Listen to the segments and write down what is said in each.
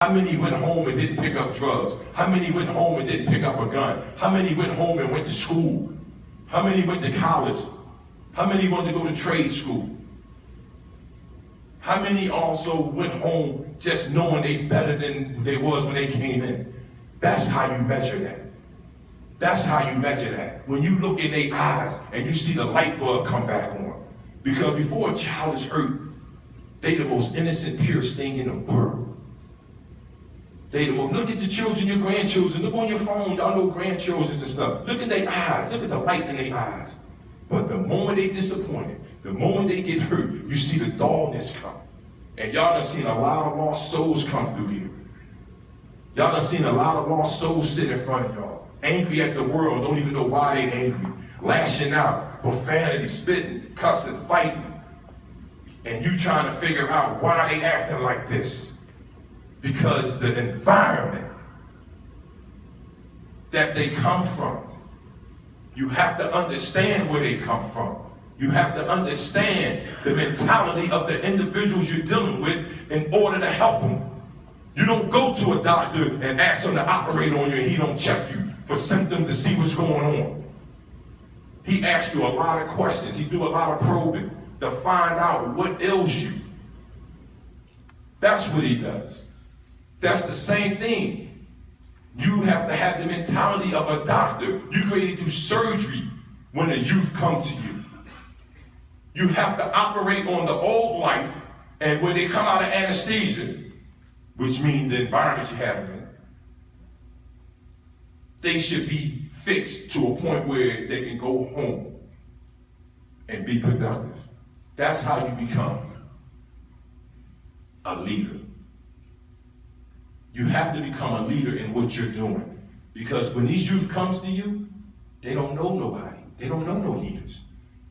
How many went home and didn't pick up drugs? How many went home and didn't pick up a gun? How many went home and went to school? How many went to college? How many wanted to go to trade school? How many also went home just knowing they better than they was when they came in? That's how you measure that. That's how you measure that. When you look in their eyes and you see the light bulb come back on. Because before a child is hurt, they the most innocent, purest thing in the world. They the most, look at the children, your grandchildren. Look on your phone, y'all know grandchildren and stuff. Look at their eyes. Look at the light in their eyes. But the moment they disappointed, the moment they get hurt, you see the dullness come. And y'all done seen a lot of lost souls come through here. Y'all done seen a lot of lost souls sit in front of y'all. Angry at the world, don't even know why they angry. Lashing out, profanity, spitting, cussing, fighting. And you trying to figure out why they acting like this. Because the environment that they come from, you have to understand where they come from. You have to understand the mentality of the individuals you're dealing with in order to help them. You don't go to a doctor and ask him to operate on you and he don't check you for symptoms to see what's going on. He asks you a lot of questions. He do a lot of probing to find out what ails you. That's what he does. That's the same thing. You have to have the mentality of a doctor. You ready to do surgery when a youth comes to you. You have to operate on the old life, and when they come out of anesthesia, which means the environment you have them in, they should be fixed to a point where they can go home and be productive. That's how you become a leader. You have to become a leader in what you're doing. Because when these youth comes to you, they don't know nobody. They don't know no leaders.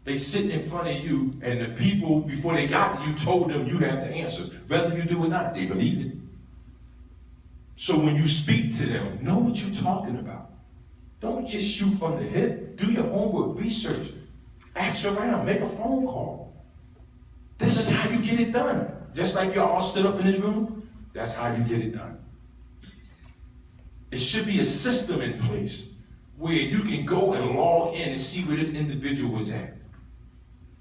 They sit in front of you, and the people, before they got to you, told them you have the answers. Whether you do or not, they believe it. So when you speak to them, know what you're talking about. Don't just shoot from the hip. Do your homework, research. Ask around, make a phone call. This is how you get it done. Just like y'all all stood up in this room, that's how you get it done. It should be a system in place where you can go and log in and see where this individual is at.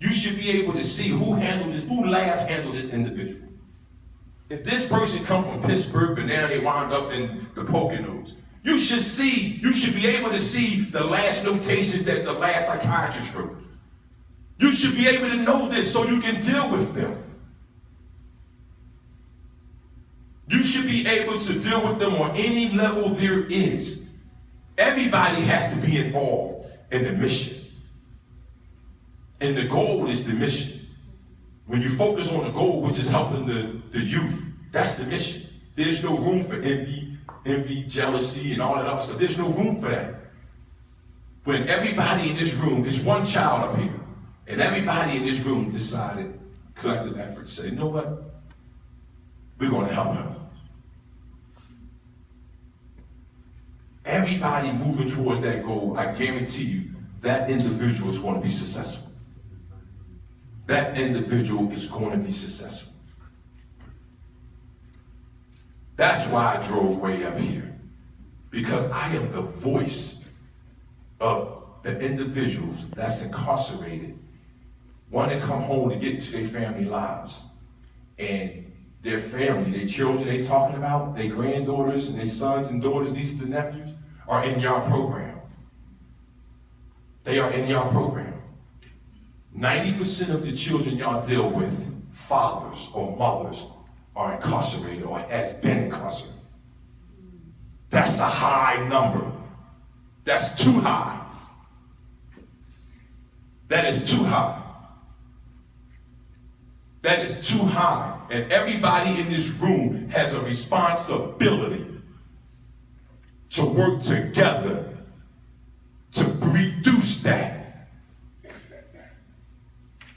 You should be able to see who last handled this individual. If this person come from Pittsburgh and now they wound up in the Poconos, you should be able to see the last notations that the last psychiatrist wrote. You should be able to know this so you can deal with them. You should be able to deal with them on any level there is. Everybody has to be involved in the mission. And the goal is the mission. When you focus on the goal, which is helping the youth, that's the mission. There's no room for envy, jealousy, and all that other stuff. There's no room for that. When everybody in this room, is one child up here, and everybody in this room decided, collective effort, say, you know what? We're going to help him. Everybody moving towards that goal, I guarantee you, that individual is going to be successful. That individual is going to be successful. That's why I drove way up here. Because I am the voice of the individuals that's incarcerated, want to come home to get into their family lives. And their family, their children they're talking about, their granddaughters and their sons and daughters, nieces and nephews, are in y'all program. They are in y'all program. 90% of the children y'all deal with, fathers or mothers, are incarcerated or has been incarcerated. That's a high number. That's too high. That is too high. That is too high. And everybody in this room has a responsibility to work together to reduce that.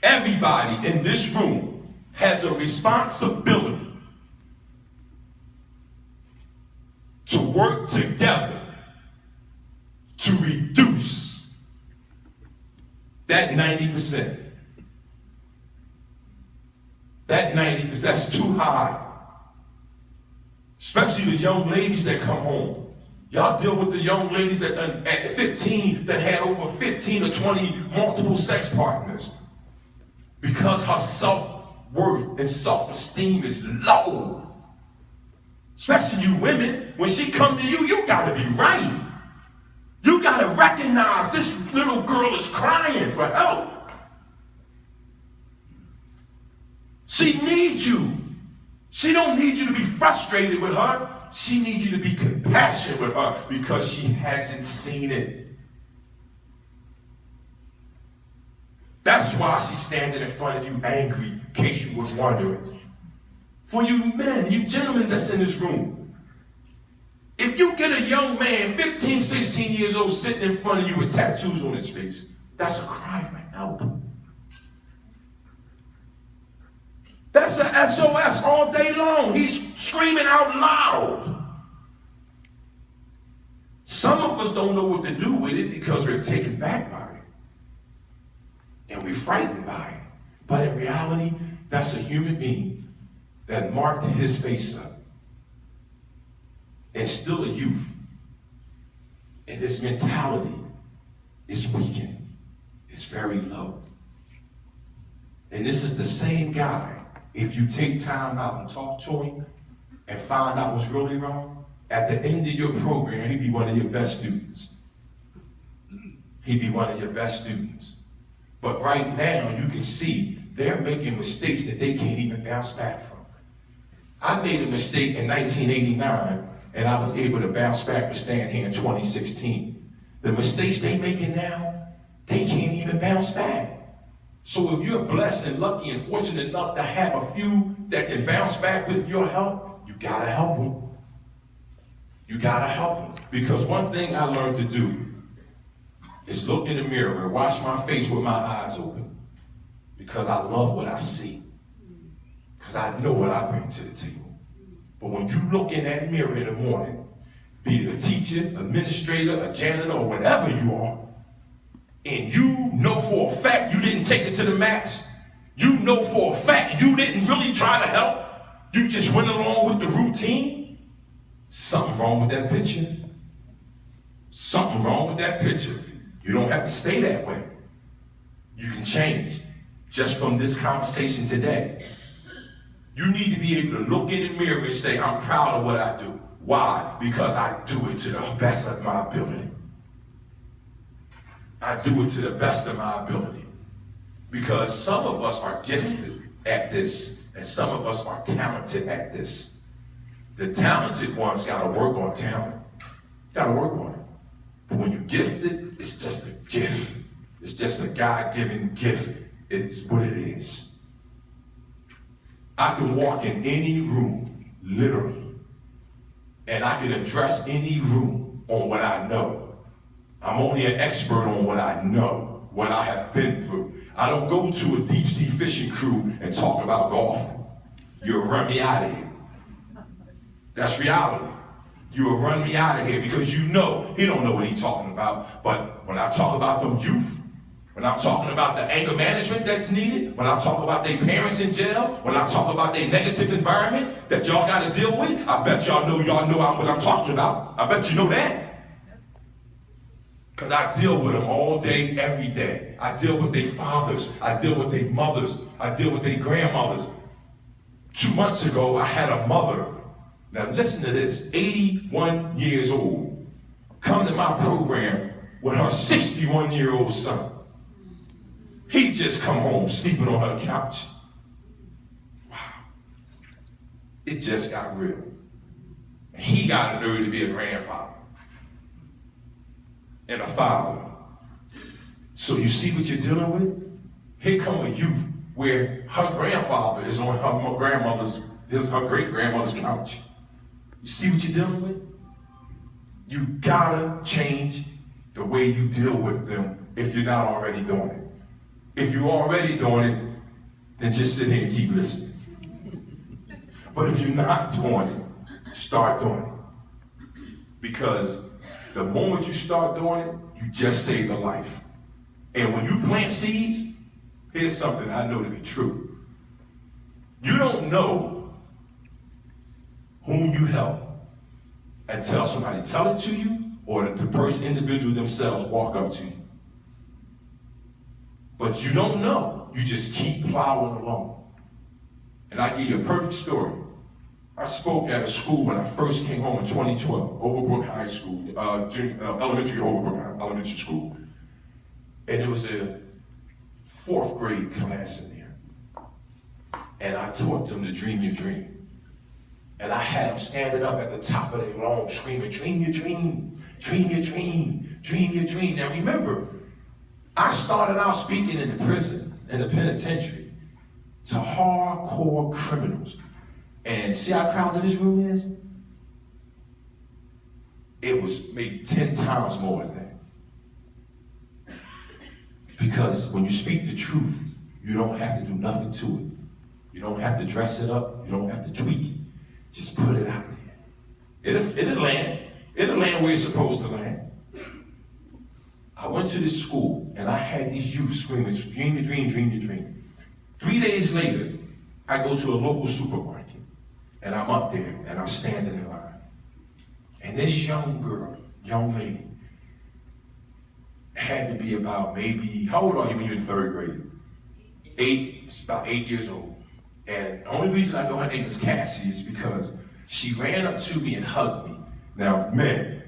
Everybody in this room has a responsibility to work together to reduce that 90%. That 90%, that's too high. Especially the young ladies that come home. Y'all deal with the young ladies that at 15 that had over 15 or 20 multiple sex partners. Because her self-worth and self-esteem is low. Especially you women, when she come to you, you gotta be right. You gotta recognize this little girl is crying for help. She needs you. She don't need you to be frustrated with her. She needs you to be compassionate with her because she hasn't seen it. That's why she's standing in front of you angry, in case you was wondering. For you men, you gentlemen that's in this room, if you get a young man, 15, 16 years old, sitting in front of you with tattoos on his face, that's a cry for help. That's an SOS all day long. He's screaming out loud. Some of us don't know what to do with it because we're taken back by it. And we're frightened by it. But in reality, that's a human being that marked his face up. And still a youth. And his mentality is weakened. It's very low. And this is the same guy. If you take time out and talk to him and find out what's really wrong, at the end of your program, he'd be one of your best students. He'd be one of your best students. But right now, you can see they're making mistakes that they can't even bounce back from. I made a mistake in 1989, and I was able to bounce back to stand here in 2016. The mistakes they're making now, they can't even bounce back. So if you're blessed and lucky and fortunate enough to have a few that can bounce back with your help, you gotta help them. You gotta help them. Because one thing I learned to do is look in the mirror and wash my face with my eyes open. Because I love what I see. Because I know what I bring to the table. But when you look in that mirror in the morning, be it a teacher, administrator, a janitor, or whatever you are, and you know for a fact you didn't take it to the max, you know for a fact you didn't really try to help, you just went along with the routine, something wrong with that picture. Something wrong with that picture. You don't have to stay that way. You can change just from this conversation today. You need to be able to look in the mirror and say, I'm proud of what I do. Why? Because I do it to the best of my ability. I do it to the best of my ability. Because some of us are gifted at this, and some of us are talented at this. The talented ones gotta work on talent. Gotta work on it. But when you're gifted, it's just a gift. It's just a God-given gift. It's what it is. I can walk in any room, literally, and I can address any room on what I know. I'm only an expert on what I know, what I have been through. I don't go to a deep sea fishing crew and talk about golfing. You'll run me out of here. That's reality. You will run me out of here because you know he don't know what he's talking about. But when I talk about them youth, when I'm talking about the anger management that's needed, when I talk about their parents in jail, when I talk about their negative environment that y'all got to deal with, I bet y'all know what I'm talking about. I bet you know that. Because I deal with them all day, every day. I deal with their fathers. I deal with their mothers. I deal with their grandmothers. 2 months ago, I had a mother. Now listen to this, 81 years old, come to my program with her 61-year-old son. He just come home sleeping on her couch. Wow. It just got real. He got a nerve to be a grandfather and a father. So you see what you're dealing with? Here come a youth where her grandfather is on her great-grandmother's couch. You see what you're dealing with? You gotta change the way you deal with them if you're not already doing it. If you're already doing it, then just sit here and keep listening. But if you're not doing it, start doing it. Because the moment you start doing it, you just saved a life. And when you plant seeds, here's something I know to be true. You don't know whom you help until somebody tell it to you or the person, individual themselves walk up to you. But you don't know. You just keep plowing along. And I give you a perfect story. I spoke at a school when I first came home in 2012, Overbrook High School, Overbrook Elementary School. And it was a 4th grade class in there. And I taught them to dream your dream. And I had them standing up at the top of their lungs screaming, dream your dream, dream your dream, dream your dream. Now remember, I started out speaking in the prison, in the penitentiary, to hardcore criminals. And see how crowded this room is? It was maybe 10 times more than that. Because when you speak the truth, you don't have to do nothing to it. You don't have to dress it up. You don't have to tweak it. Just put it out there. It'll land. It'll land where it's supposed to land. I went to this school, and I had these youth screaming, dream your dream, dream your dream. 3 days later, I go to a local supermarket, and I'm up there, and I'm standing in line. And this young lady, had to be about maybe, how old are you when you're in 3rd grade? 8, it's about 8 years old. And the only reason I know her name is Cassie is because she ran up to me and hugged me. Now, men,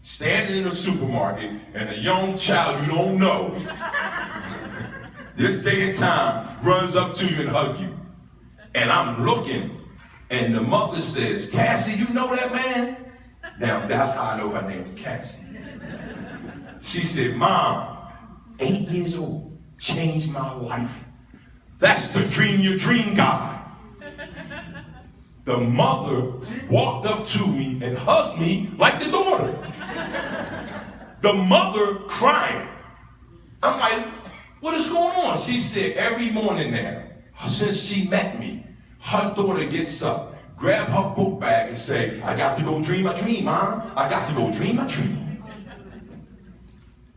standing in a supermarket and a young child you don't know, this day and time, runs up to you and hugs you. And I'm looking, and the mother says, Cassie, you know that man? Now, that's how I know her name's Cassie. She said, Mom, 8 years old, changed my life. That's the dream your dream guy. The mother walked up to me and hugged me like the daughter. The mother crying. I'm like, what is going on? She said every morning now, since she met me, her daughter gets up, grab her book bag and say, I got to go dream my dream, Mom. I got to go dream my dream.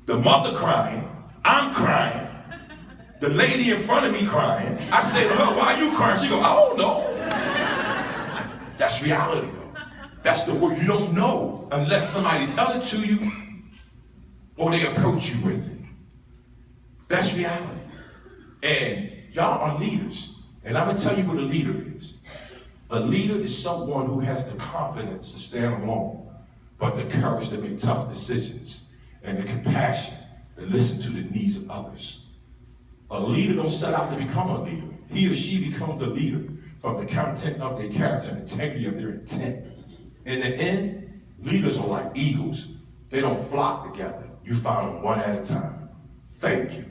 The mother crying, I'm crying. The lady in front of me crying. I say to her, why are you crying? She goes, I don't know. That's reality though. That's the word. You don't know unless somebody tell it to you or they approach you with it. That's reality. And y'all are leaders. And I'm going to tell you what a leader is. A leader is someone who has the confidence to stand alone, but the courage to make tough decisions and the compassion to listen to the needs of others. A leader don't set out to become a leader. He or she becomes a leader from the content of their character and integrity of their intent. In the end, leaders are like eagles. They don't flock together. You find them one at a time. Thank you.